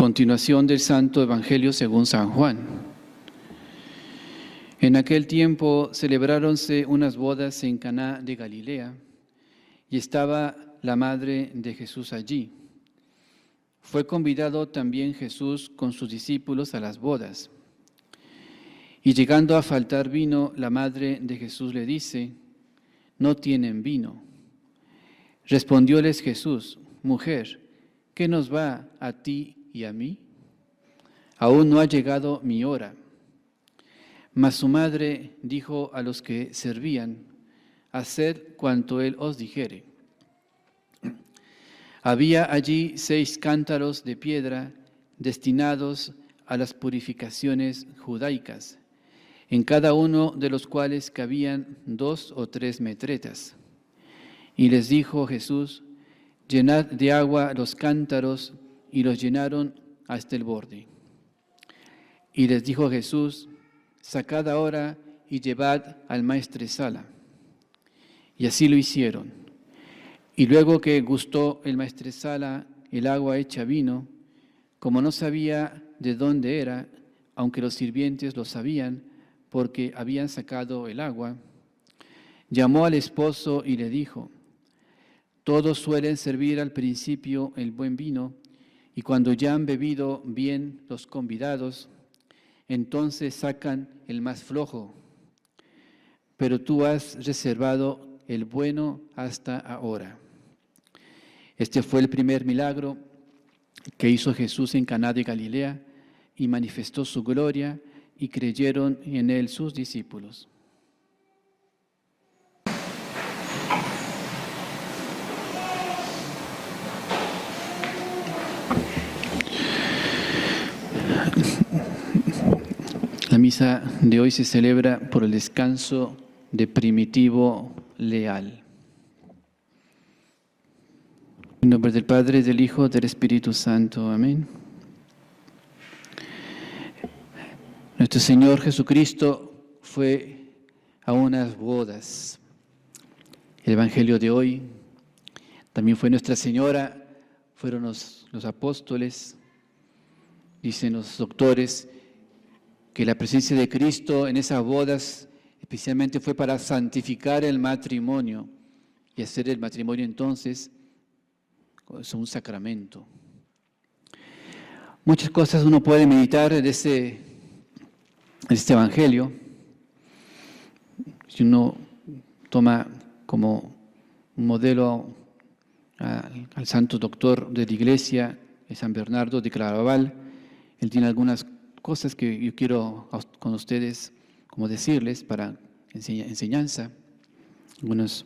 Continuación del Santo Evangelio según San Juan. En aquel tiempo celebráronse unas bodas en Caná de Galilea, y estaba la madre de Jesús allí. Fue convidado también Jesús con sus discípulos a las bodas. Y llegando a faltar vino, la madre de Jesús le dice: «No tienen vino». Respondióles Jesús: «Mujer, ¿qué nos va a ti y a mí? Aún no ha llegado mi hora». Mas su madre dijo a los que servían: «Haced cuanto él os dijere». Había allí 6 cántaros de piedra destinados a las purificaciones judaicas, en cada uno de los cuales cabían 2 o 3 metretas. Y les dijo Jesús: «Llenad de agua los cántaros», y los llenaron hasta el borde. Y les dijo Jesús: «Sacad ahora y llevad al maestresala». Y así lo hicieron. Y luego que gustó el maestresala el agua hecha vino, como no sabía de dónde era, aunque los sirvientes lo sabían, porque habían sacado el agua, llamó al esposo y le dijo: «Todos suelen servir al principio el buen vino, y cuando ya han bebido bien los convidados, entonces sacan el más flojo. Pero tú has reservado el bueno hasta ahora». Este fue el primer milagro que hizo Jesús en Caná de Galilea, y manifestó su gloria, y creyeron en él sus discípulos. La misa de hoy se celebra por el descanso de Primitivo Leal. En nombre del Padre, del Hijo, del Espíritu Santo. Amén. Nuestro Señor Jesucristo fue a unas bodas. El Evangelio de hoy también fue Nuestra Señora, fueron los apóstoles. Dicen los doctores que la presencia de Cristo en esas bodas especialmente fue para santificar el matrimonio y hacer el matrimonio entonces un sacramento. Muchas cosas uno puede meditar de este Evangelio. Si uno toma como un modelo al santo doctor de la Iglesia, San Bernardo de Claraval, él tiene algunas cosas que yo quiero con ustedes como decirles para enseñanza, algunas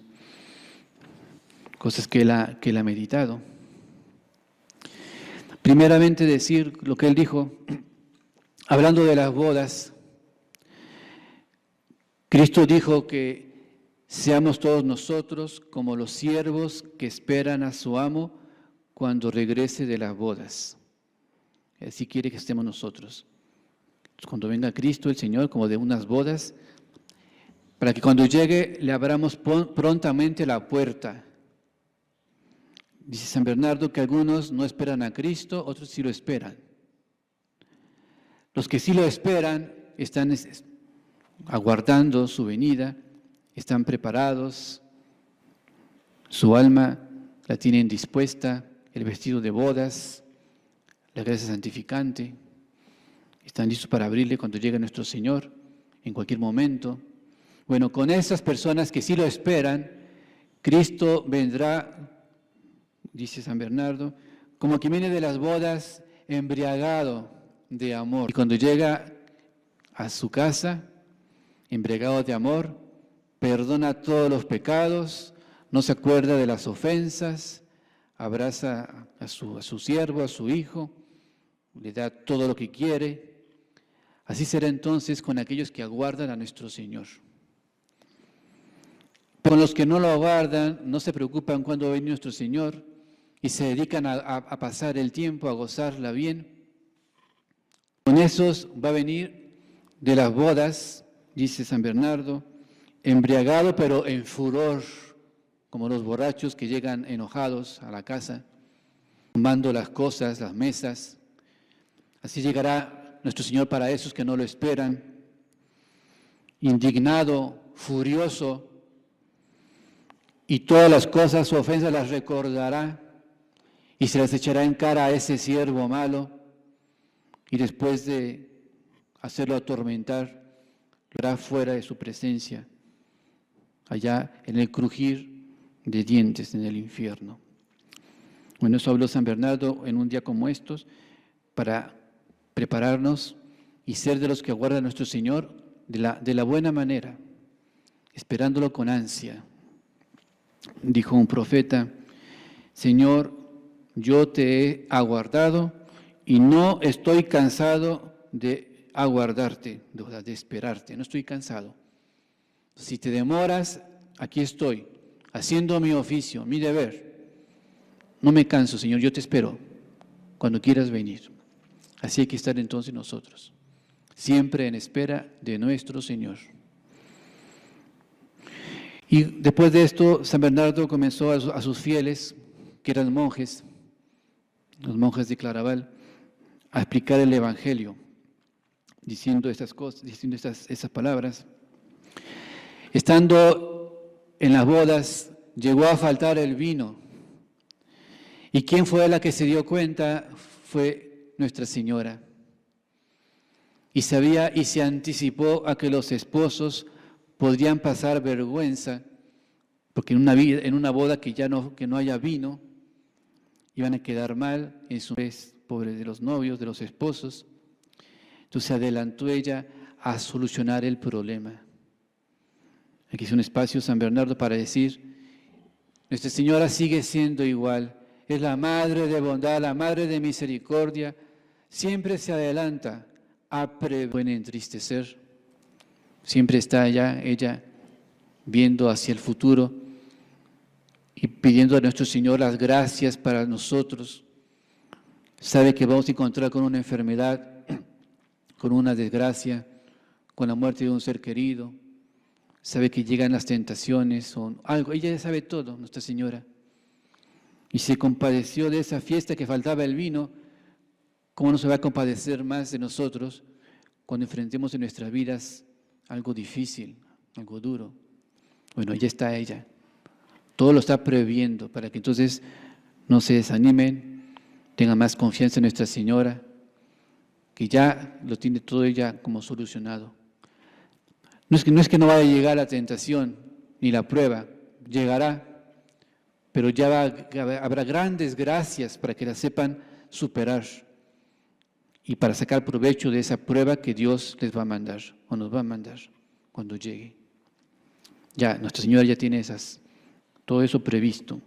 cosas que él ha meditado. Primeramente decir lo que él dijo, hablando de las bodas. Cristo dijo que seamos todos nosotros como los siervos que esperan a su amo cuando regrese de las bodas. Así quiere que estemos nosotros. Cuando venga Cristo, el Señor, como de unas bodas, para que cuando llegue le abramos prontamente la puerta. Dice San Bernardo que algunos no esperan a Cristo, otros sí lo esperan. Los que sí lo esperan están aguardando su venida, están preparados, su alma la tienen dispuesta, el vestido de bodas, la gracia santificante, están listos para abrirle cuando llegue nuestro Señor, en cualquier momento. Bueno, con esas personas que sí lo esperan, Cristo vendrá, dice San Bernardo, como que viene de las bodas embriagado de amor. Y cuando llega a su casa, embriagado de amor, perdona todos los pecados, no se acuerda de las ofensas, abraza a su siervo, a su hijo, le da todo lo que quiere. Así será entonces con aquellos que aguardan a nuestro Señor. Con los que no lo aguardan, no se preocupan cuándo va a venir nuestro Señor y se dedican a pasar el tiempo, a gozarla bien. Con esos va a venir de las bodas, dice San Bernardo, embriagado pero en furor, como los borrachos que llegan enojados a la casa, tomando las cosas, las mesas, Así llegará nuestro Señor para esos que no lo esperan, indignado, furioso, y todas las cosas, su ofensa las recordará y se las echará en cara a ese siervo malo, y después de hacerlo atormentar, lo hará fuera de su presencia, allá en el crujir de dientes en el infierno. Bueno, eso habló San Bernardo en un día como estos, para prepararnos y ser de los que aguardan a nuestro Señor de la buena manera, esperándolo con ansia. Dijo un profeta: Señor, yo te he aguardado y no estoy cansado de aguardarte, de esperarte, no estoy cansado. Si te demoras, aquí estoy, haciendo mi oficio, mi deber. No me canso, Señor, yo te espero cuando quieras venir. Así hay que estar entonces nosotros, siempre en espera de nuestro Señor. Y después de esto, San Bernardo comenzó a sus fieles, que eran monjes, los monjes de Claraval, a explicar el Evangelio, diciendo estas cosas, diciendo esas palabras. Estando en las bodas, llegó a faltar el vino. ¿Y quién fue la que se dio cuenta? Fue Nuestra Señora. Y sabía y se anticipó a que los esposos podrían pasar vergüenza, porque en una boda que no haya vino, iban a quedar mal en su vez, pobres de los novios, de los esposos. Entonces se adelantó ella a solucionar el problema. Aquí es un espacio, San Bernardo, para decir: Nuestra Señora sigue siendo igual, es la Madre de bondad, la Madre de misericordia, siempre se adelanta a prevenir entristecer, siempre está allá ella viendo hacia el futuro y pidiendo a nuestro Señor las gracias para nosotros. Sabe que vamos a encontrar con una enfermedad, con una desgracia, con la muerte de un ser querido. Sabe que llegan las tentaciones o algo. Ella ya sabe todo, Nuestra Señora. Y se compadeció de esa fiesta que faltaba el vino. ¿Cómo no se va a compadecer más de nosotros cuando enfrentemos en nuestras vidas algo difícil, algo duro? Bueno, ya está ella. Todo lo está previendo para que entonces no se desanimen, tengan más confianza en Nuestra Señora, que ya lo tiene todo ella como solucionado. No es que no vaya a llegar la tentación ni la prueba, llegará, pero ya habrá grandes gracias para que la sepan superar y para sacar provecho de esa prueba que Dios les va a mandar o nos va a mandar cuando llegue. Ya, Nuestra Señora ya tiene todo eso previsto.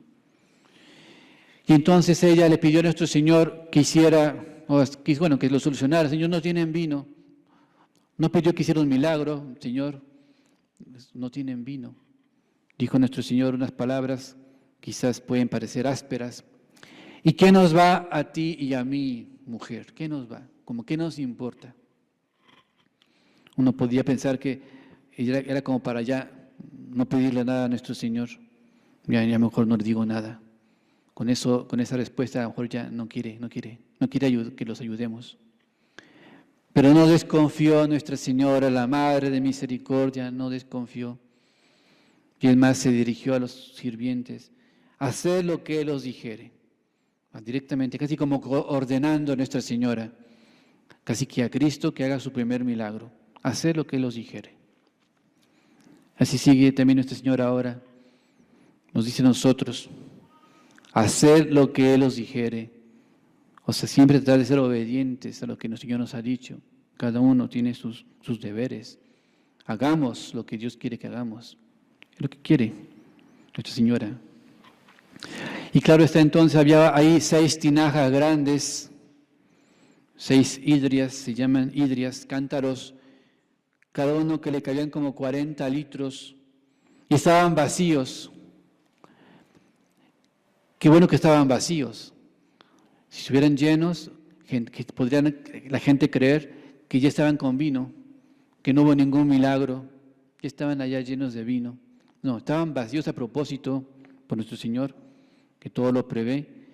Y entonces ella le pidió a nuestro Señor que que lo solucionara. Señor, no tienen vino. No pidió que hiciera un milagro, Señor, no tienen vino. Dijo nuestro Señor unas palabras, quizás pueden parecer ásperas. ¿Y qué nos va a ti y a mí, mujer? ¿Qué nos va? ¿Cómo qué nos importa? Uno podía pensar que era como para ya no pedirle nada a nuestro Señor. Ya mejor no le digo nada. Con esa respuesta a lo mejor ya no quiere que los ayudemos. Pero no desconfió Nuestra Señora, la Madre de Misericordia, no desconfió. Y es más, se dirigió a los sirvientes, hacer lo que Él os dijere. Directamente, casi como ordenando a Nuestra Señora, casi que a Cristo que haga su primer milagro, hacer lo que Él os dijere. Así sigue también Nuestra Señora ahora, nos dice a nosotros, hacer lo que Él os dijere. O sea, siempre tratar de ser obedientes a lo que el Señor nos ha dicho. Cada uno tiene sus deberes. Hagamos lo que Dios quiere que hagamos. Es lo que quiere Nuestra Señora. Y claro está, entonces había ahí 6 tinajas grandes, 6 hidrias, se llaman hidrias, cántaros, cada uno que le cabían como 40 litros, y estaban vacíos. Qué bueno que estaban vacíos. Si estuvieran llenos, podrían la gente creer que ya estaban con vino, que no hubo ningún milagro, que estaban allá llenos de vino. No, estaban vacíos a propósito por nuestro Señor, que todo lo prevé,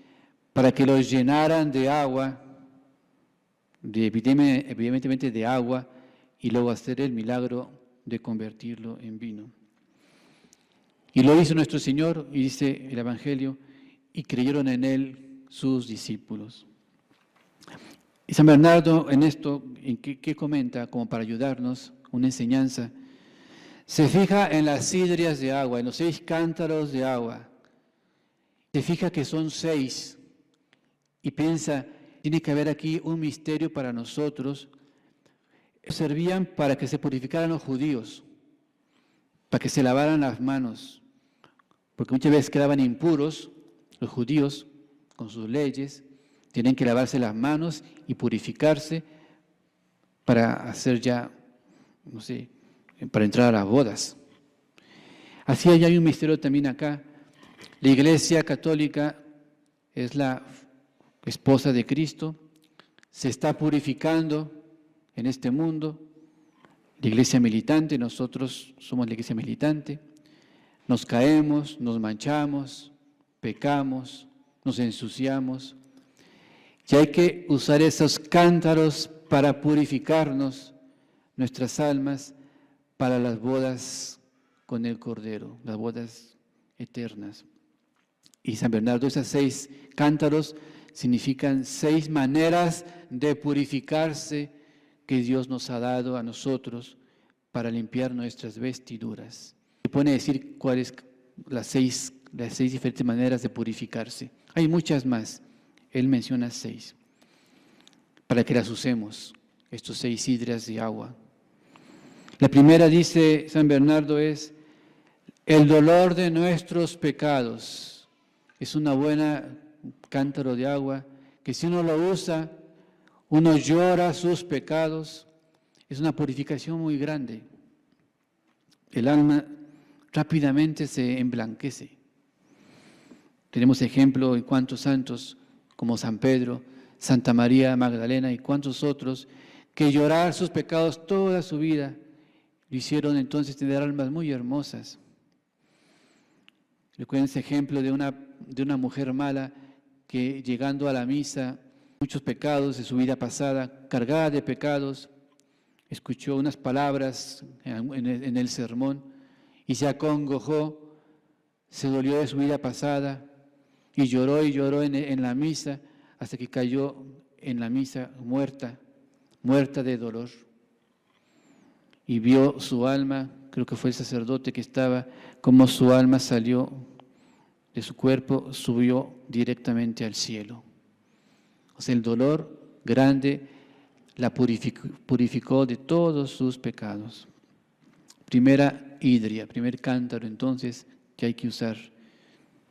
para que los llenaran de agua, evidentemente de agua, y luego hacer el milagro de convertirlo en vino. Y lo hizo nuestro Señor, y dice el Evangelio, y creyeron en Él sus discípulos. Y San Bernardo en esto, ¿en qué comenta? Como para ayudarnos, una enseñanza. Se fija en las sidrias de agua, en los 6 cántaros de agua. Se fija que son 6 y piensa, tiene que haber aquí un misterio para nosotros. Servían para que se purificaran los judíos, para que se lavaran las manos, porque muchas veces quedaban impuros los judíos con sus leyes, tienen que lavarse las manos y purificarse para hacer ya, no sé, para entrar a las bodas. Así hay un misterio también acá. La Iglesia Católica es la esposa de Cristo, se está purificando en este mundo. La Iglesia militante, nosotros somos la Iglesia militante, nos caemos, nos manchamos, pecamos, nos ensuciamos. Y hay que usar esos cántaros para purificarnos nuestras almas para las bodas con el Cordero, las bodas eternas. Y San Bernardo, esos 6 cántaros significan 6 maneras de purificarse que Dios nos ha dado a nosotros para limpiar nuestras vestiduras. Se pone a decir cuáles las seis diferentes maneras de purificarse. Hay muchas más. Él menciona 6 para que las usemos, estos 6 sidras de agua. La primera, dice San Bernardo, es el dolor de nuestros pecados. Es una buena cántaro de agua que si uno lo usa, uno llora sus pecados. Es una purificación muy grande. El alma rápidamente se emblanquece. Tenemos ejemplo en cuantos santos como San Pedro, Santa María Magdalena y cuantos otros que llorar sus pecados toda su vida lo hicieron entonces tener almas muy hermosas. Recuerden ese ejemplo de una mujer mala que llegando a la misa, muchos pecados de su vida pasada, cargada de pecados, escuchó unas palabras en el sermón y se acongojó, se dolió de su vida pasada y lloró en la misa hasta que cayó en la misa muerta de dolor. Y vio su alma, creo que fue el sacerdote que estaba, como su alma salió de su cuerpo, subió directamente al cielo. O sea, el dolor grande la purificó de todos sus pecados. Primera hidria, primer cántaro entonces que hay que usar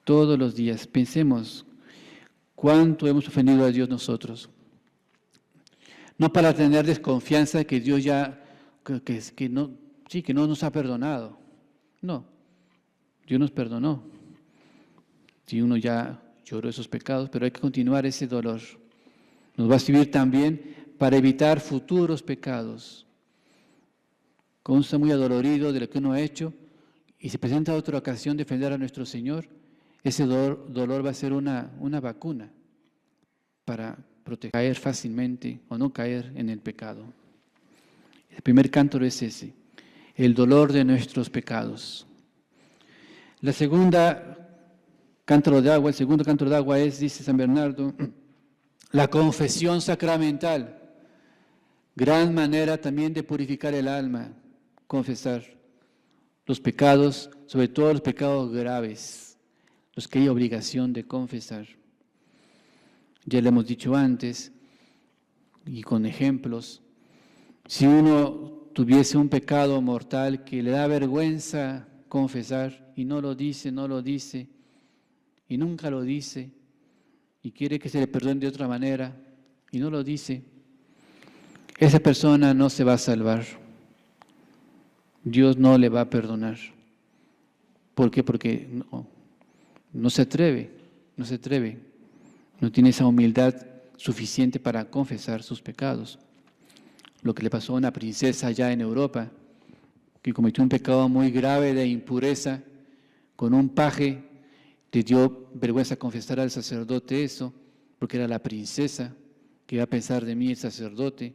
todos los días. Pensemos cuánto hemos ofendido a Dios nosotros. No para tener desconfianza que Dios ya, que no nos ha perdonado. No, Dios nos perdonó. Si uno ya lloró esos pecados, pero hay que continuar ese dolor. Nos va a servir también para evitar futuros pecados. Cuando uno está muy adolorido de lo que uno ha hecho y se presenta otra ocasión de ofender a nuestro Señor, ese dolor va a ser una vacuna para caer fácilmente o no caer en el pecado. El primer cántaro es ese, el dolor de nuestros pecados. La segunda cántaro de agua, el segundo cántaro de agua es, dice San Bernardo, la confesión sacramental. Gran manera también de purificar el alma, confesar los pecados, sobre todo los pecados graves, los que hay obligación de confesar. Ya le hemos dicho antes, y con ejemplos, si uno tuviese un pecado mortal que le da vergüenza confesar y no lo dice, y nunca lo dice, y quiere que se le perdone de otra manera, y no lo dice, esa persona no se va a salvar. Dios no le va a perdonar. ¿Por qué? Porque no se atreve, no tiene esa humildad suficiente para confesar sus pecados. Lo que le pasó a una princesa allá en Europa, que cometió un pecado muy grave de impureza, con un paje le dio vergüenza confesar al sacerdote eso, porque era la princesa ¿Qué va a pensar de mí el sacerdote,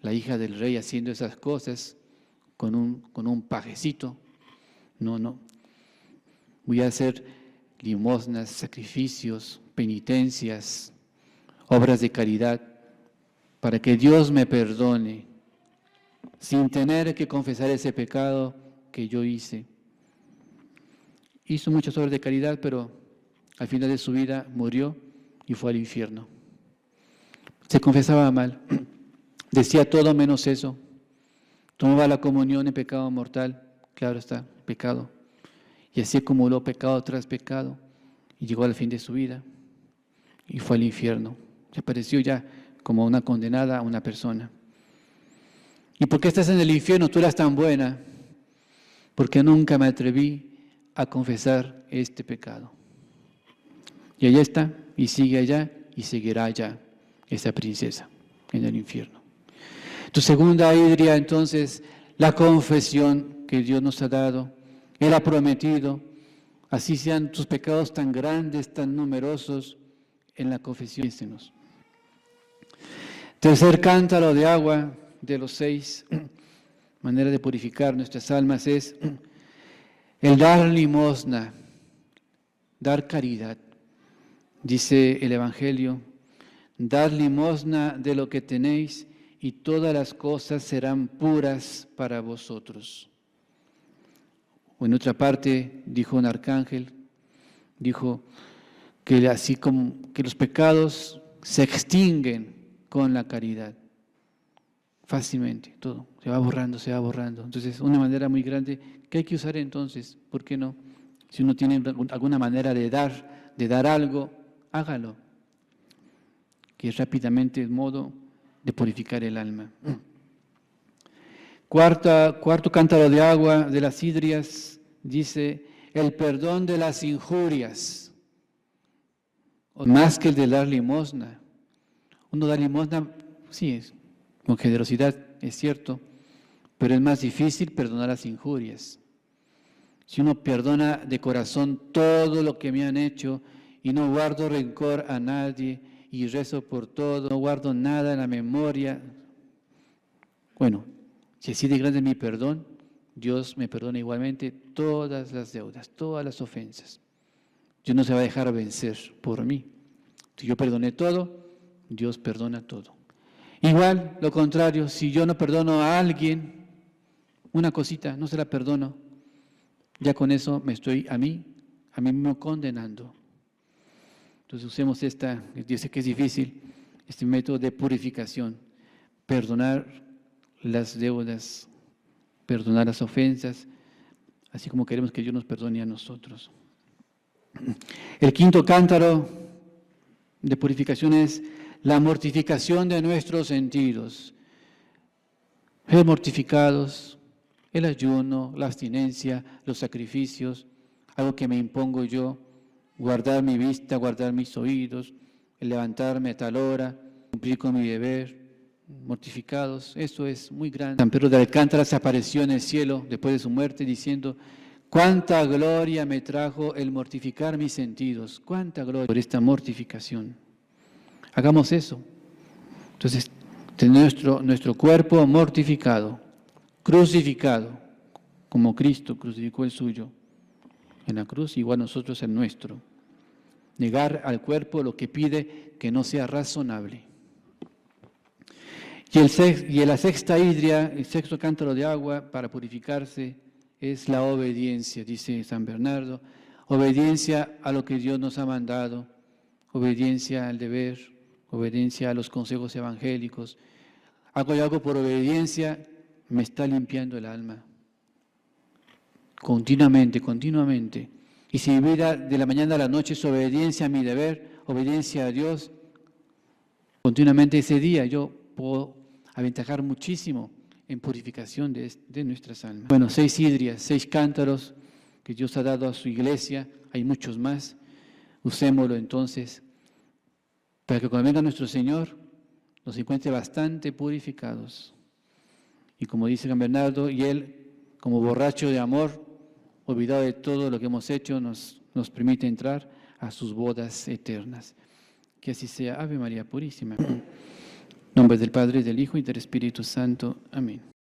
la hija del rey haciendo esas cosas con un pajecito? No, no. Voy a hacer limosnas, sacrificios, penitencias, obras de caridad, para que Dios me perdone, sin tener que confesar ese pecado que yo hice. Hizo muchas obras de caridad, pero al final de su vida murió y fue al infierno. Se confesaba mal, decía todo menos eso. Tomaba la comunión en pecado mortal, claro está, pecado. Y así acumuló pecado tras pecado y llegó al fin de su vida y fue al infierno. Se apareció ya como una condenada a una persona. ¿Y por qué estás en el infierno? Tú eras tan buena. Porque nunca me atreví a confesar este pecado. Y allá está, y sigue allá, y seguirá allá esa princesa en el infierno. Tu segunda idria, entonces, la confesión que Dios nos ha dado. Él ha prometido, así sean tus pecados tan grandes, tan numerosos, en la confesión. Tercer cántaro de agua de los 6, manera de purificar nuestras almas, es el dar limosna, dar caridad. Dice el Evangelio, dar limosna de lo que tenéis y todas las cosas serán puras para vosotros. O en otra parte dijo un arcángel, dijo que así como que los pecados se extinguen con la caridad. Fácilmente, todo, se va borrando, se va borrando. Entonces, una manera muy grande que hay que usar entonces, ¿por qué no? Si uno tiene alguna manera de dar algo, hágalo, que es rápidamente el modo de purificar el alma. Cuarto cántaro de agua de las idrias dice, el perdón de las injurias, más que el de dar limosna. Uno da limosna, sí, es con generosidad, es cierto, pero es más difícil perdonar las injurias. Si uno perdona de corazón todo lo que me han hecho y no guardo rencor a nadie y rezo por todo, no guardo nada en la memoria, bueno, si así de grande es mi perdón, Dios me perdona igualmente todas las deudas, todas las ofensas. Dios no se va a dejar vencer por mí. Si yo perdoné todo, Dios perdona todo. Igual, lo contrario, si yo no perdono a alguien, una cosita, no se la perdono, ya con eso me estoy a mí mismo condenando. Entonces usemos yo sé que es difícil, este método de purificación, perdonar las deudas, perdonar las ofensas, así como queremos que Dios nos perdone a nosotros. El quinto cántaro de purificación es la mortificación de nuestros sentidos. Ser mortificados, el ayuno, la abstinencia, los sacrificios, algo que me impongo yo, guardar mi vista, guardar mis oídos, el levantarme a tal hora, cumplir con mi deber, mortificados, eso es muy grande. San Pedro de Alcántara se apareció en el cielo después de su muerte diciendo, cuánta gloria me trajo el mortificar mis sentidos, cuánta gloria por esta mortificación. Hagamos eso. Entonces, nuestro cuerpo mortificado, crucificado, como Cristo crucificó el suyo en la cruz, igual nosotros el nuestro. Negar al cuerpo lo que pide que no sea razonable. Y la sexta idria, el sexto cántaro de agua para purificarse es la obediencia, dice San Bernardo, obediencia a lo que Dios nos ha mandado, obediencia al deber, obediencia a los consejos evangélicos. Hago algo por obediencia, me está limpiando el alma. Continuamente, continuamente. Y si mi vida de la mañana a la noche es obediencia a mi deber, obediencia a Dios, continuamente ese día yo puedo aventajar muchísimo en purificación de nuestras almas. Bueno, 6 idrias, 6 cántaros que Dios ha dado a su iglesia, hay muchos más. Usémoslo entonces para que cuando venga nuestro Señor nos encuentre bastante purificados. Y como dice San Bernardo, y Él, como borracho de amor, olvidado de todo lo que hemos hecho, nos permite entrar a sus bodas eternas. Que así sea. Ave María Purísima. En nombre del Padre, del Hijo y del Espíritu Santo. Amén.